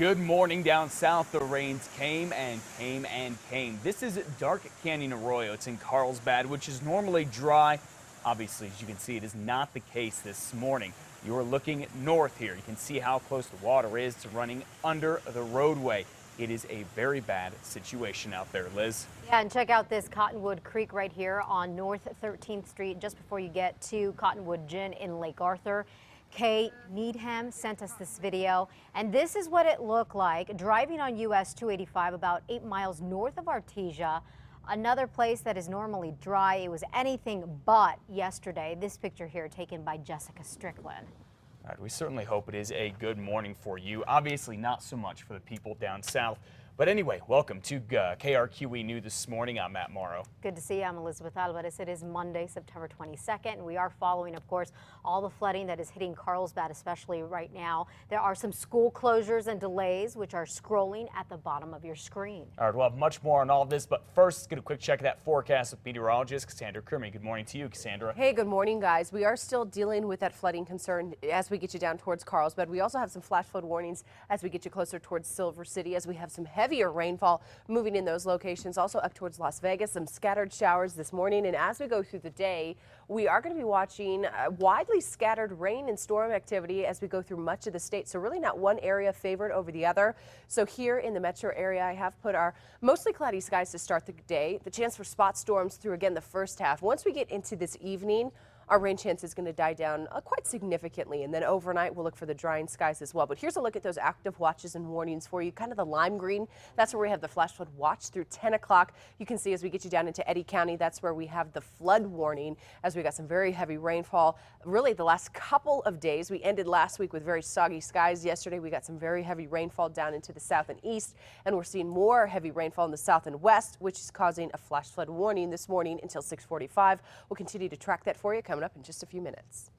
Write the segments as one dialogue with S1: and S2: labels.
S1: Good morning. Down south, the rains came and came and came. This is Dark Canyon Arroyo. It's in Carlsbad, which is normally dry. Obviously, as you can see, it is not the case this morning. You're looking north here. You can see how close the water is to running under the roadway. It is a very bad situation out there, Liz.
S2: Yeah, and check out this Cottonwood Creek right here on North 13th Street, just before you get to Cottonwood Gin in Lake Arthur. Kay Needham sent us this video, and this is what it looked like driving on US 285 about 8 miles north of Artesia. Another place that is normally dry. It was anything but yesterday. This picture here taken by Jessica Strickland.
S1: All right, we certainly hope it is a good morning for you. Obviously not so much for the people down south. But anyway, welcome to KRQE News this morning. I'm Matt Morrow.
S2: Good to see you. I'm Elizabeth Alvarez. It is Monday, September 22nd, and we are following, of course, all the flooding that is hitting Carlsbad, especially right now. There are some school closures and delays, which are scrolling at the bottom of your screen.
S1: All right, we'll have much more on all of this, but first, let's get a quick check of that forecast with meteorologist Cassandra Kermy. Good morning to you, Cassandra.
S3: Hey, good morning, guys. We are still dealing with that flooding concern as we get you down towards Carlsbad. We also have some flash flood warnings as we get you closer towards Silver City, as we have some heavier rainfall moving in those locations. Also up towards Las Vegas, some scattered showers this morning. And as we go through the day, we are going to be watching widely scattered rain and storm activity as we go through much of the state. So really not one area favored over the other. So here in the metro area, I have put our mostly cloudy skies to start the day. The chance for spot storms through again the first half. Once we get into this evening, our rain chance is going to die down quite significantly, and then overnight we'll look for the drying skies as well. But here's a look at those active watches and warnings for you. Kind of the lime green, that's where we have the flash flood watch through 10 o'clock. You can see as we get you down into Eddy County, that's where we have the flood warning, as we got some very heavy rainfall. Really the last couple of days, we ended last week with very soggy skies. Yesterday we got some very heavy rainfall down into the south and east, and we're seeing more heavy rainfall in the south and west, which is causing a flash flood warning this morning until 6:45. We'll continue to track that for you coming up in just a few minutes.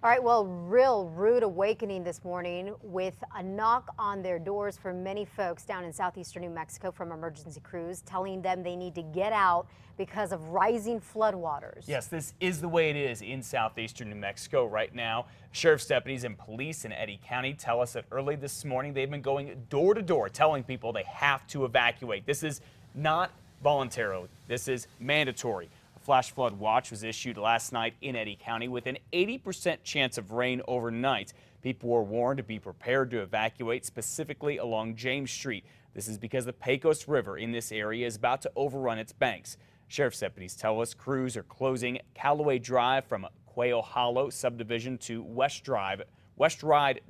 S2: All right, well, real rude awakening this morning with a knock on their doors for many folks down in southeastern New Mexico from emergency crews, telling them they need to get out because of rising floodwaters.
S1: Yes, this is the way it is in southeastern New Mexico right now. Sheriff's deputies and police in Eddy County tell us that early this morning they've been going door to door telling people they have to evacuate. This is not voluntary. This is mandatory. Flash flood watch was issued last night in Eddy County with an 80% chance of rain overnight. People were warned to be prepared to evacuate, specifically along James Street. This is because the Pecos River in this area is about to overrun its banks. Sheriff's deputies tell us crews are closing Callaway Drive from Quail Hollow subdivision to West Ride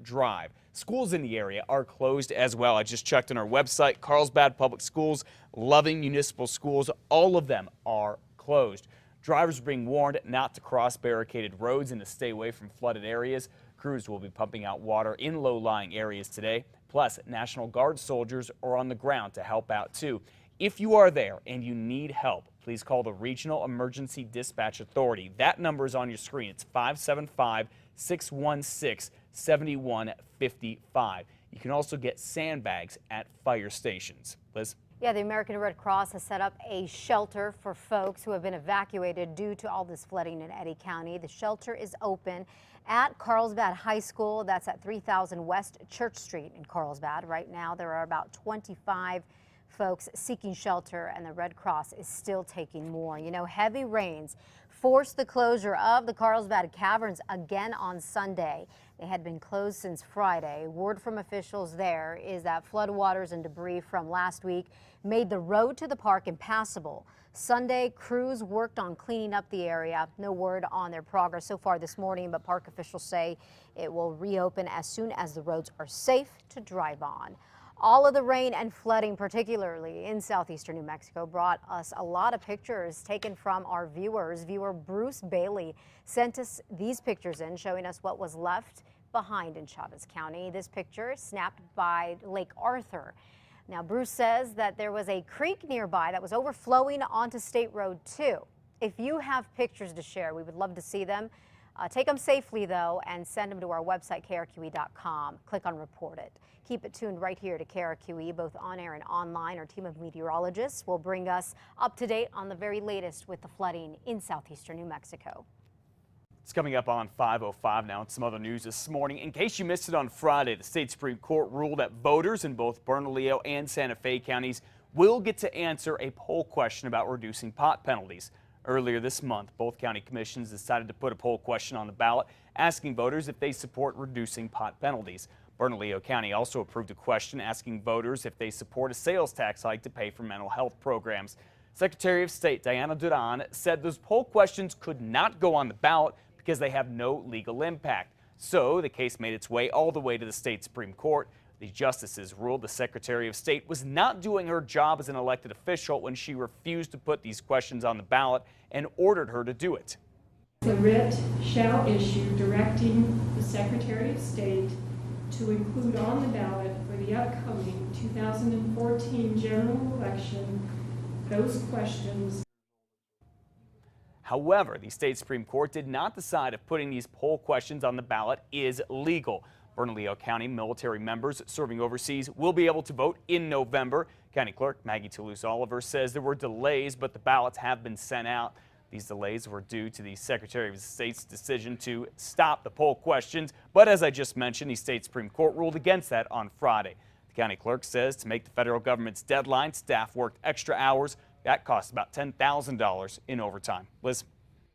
S1: Drive. Schools in the area are closed as well. I just checked on our website. Carlsbad Public Schools, Loving Municipal Schools, all of them are closed. Drivers are being warned not to cross barricaded roads and to stay away from flooded areas. Crews will be pumping out water in low-lying areas today. Plus, National Guard soldiers are on the ground to help out too. If you are there and you need help, please call the Regional Emergency Dispatch Authority. That number is on your screen. It's 575-616-7155. You can also get sandbags at fire stations. Liz?
S2: Yeah, the American Red Cross has set up a shelter for folks who have been evacuated due to all this flooding in Eddy County. The shelter is open at Carlsbad High School. That's at 3000 West Church Street in Carlsbad. Right now, there are about 25 folks seeking shelter, and the Red Cross is still taking more. You know, heavy rains forced the closure of the Carlsbad Caverns again on Sunday. They had been closed since Friday. Word from officials there is that floodwaters and debris from last week made the road to the park impassable. Sunday, crews worked on cleaning up the area. No word on their progress so far this morning, but park officials say it will reopen as soon as the roads are safe to drive on. All of the rain and flooding, particularly in southeastern New Mexico, brought us a lot of pictures taken from our viewers. Viewer Bruce Bailey sent us these pictures in, showing us what was left behind in Chavez County. This picture snapped by Lake Arthur. Now, Bruce says that there was a creek nearby that was overflowing onto State Road 2. If you have pictures to share, we would love to see them. Take them safely, though, and send them to our website, krqe.com. Click on Report It. Keep it tuned right here to KRQE, both on air and online. Our team of meteorologists will bring us up to date on the very latest with the flooding in southeastern New Mexico.
S1: It's coming up on 5:05 now and some other news this morning. In case you missed it on Friday, the state Supreme Court ruled that voters in both Bernalillo and Santa Fe counties will get to answer a poll question about reducing pot penalties. Earlier this month, both county commissions decided to put a poll question on the ballot asking voters if they support reducing pot penalties. Bernalillo County also approved a question asking voters if they support a sales tax hike to pay for mental health programs. Secretary of State Diana Duran said those poll questions could not go on the ballot because they have no legal impact. So the case made its way all the way to the state Supreme Court. The justices ruled the Secretary of State was not doing her job as an elected official when she refused to put these questions on the ballot and ordered her to do it.
S4: The writ shall issue directing the Secretary of State to include on the ballot for the upcoming 2014 general election those questions.
S1: However, the state Supreme Court did not decide if putting these poll questions on the ballot is legal. Bernalillo County military members serving overseas will be able to vote in November. County Clerk Maggie Toulouse-Oliver says there were delays, but the ballots have been sent out. These delays were due to the Secretary of State's decision to stop the poll questions. But as I just mentioned, the state Supreme Court ruled against that on Friday. The county clerk says to make the federal government's deadline, staff worked extra hours. That cost about $10,000 in overtime. Liz.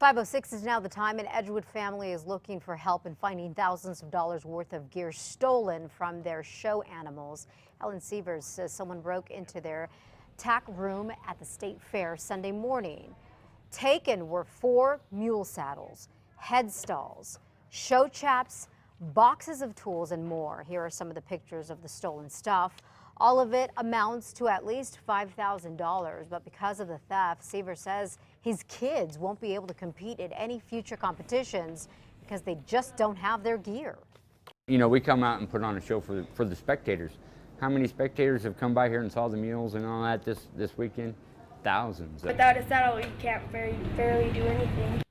S2: 5:06 is now the time. An Edgewood family is looking for help in finding thousands of dollars worth of gear stolen from their show animals. Ellen Sievers says someone broke into their tack room at the state fair Sunday morning. Taken were 4 mule saddles, head stalls, show chaps, boxes of tools, and more. Here are some of the pictures of the stolen stuff. All of it amounts to at least $5,000, but because of the theft, Seaver says his kids won't be able to compete in any future competitions because they just don't have their gear.
S5: You know, we come out and put on a show for the spectators. How many spectators have come by here and saw the mules and all that this weekend? Thousands.
S6: Without a saddle, you can't barely do anything.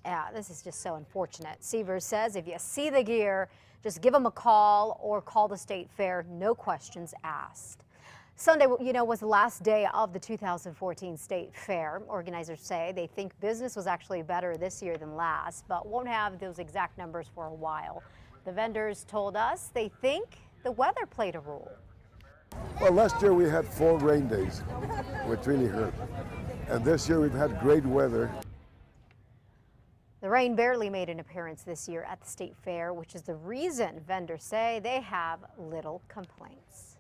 S2: Yeah, this is just so unfortunate. Seaver says if you see the gear, just give them a call or call the state fair. No questions asked. Sunday, was the last day of the 2014 state fair. Organizers say they think business was actually better this year than last, but won't have those exact numbers for a while. The vendors told us they think the weather played a role.
S7: Well, last year we had 4 rain days, which really hurt. And this year we've had great weather.
S2: The rain barely made an appearance this year at the state fair, which is the reason vendors say they have little complaints.